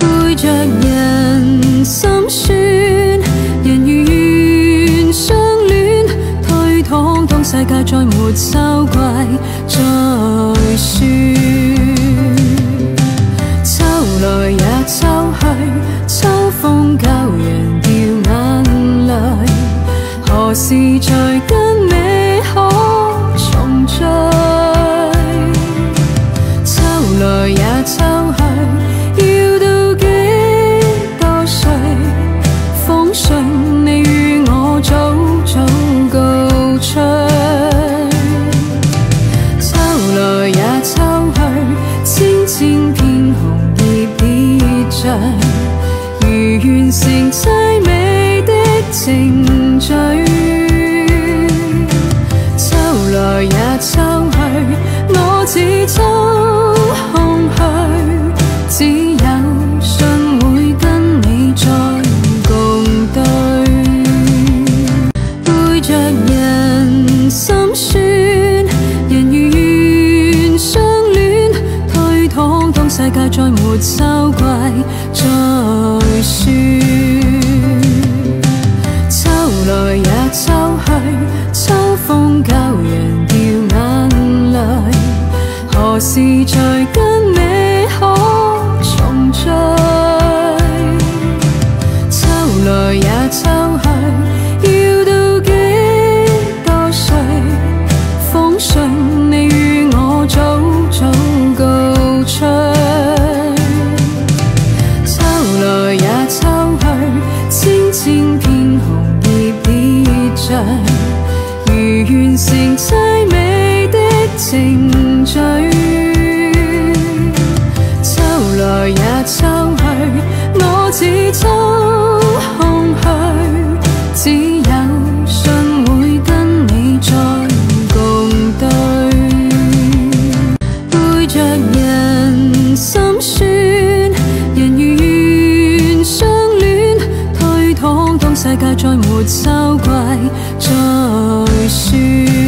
背着人心酸，人如願相戀，推搪當世界再沒秋季再說。秋來也秋去，秋風教人掉眼淚，何時才跟你可重聚？秋來也秋去，要到幾多歲？風信你與我早早告吹。秋來也秋去，千千片紅葉跌着，如完成凄美的程序。秋來也秋去，我似秋空虛，只有信會跟你再共對。背着人心酸，人如願相戀，推搪當世界再沒秋季再說。秋來也秋去，秋風教人掉眼淚，何時才跟你可重聚？秋來也秋去，要到幾多歲？風信你與我早早告吹。秋來也秋去，千千片紅葉跌着，如完成凄美的程序。秋來也秋去，我似秋空虛，只有信會跟你再共對。背着人心酸，人如願相戀，推搪當世界再沒秋季再說。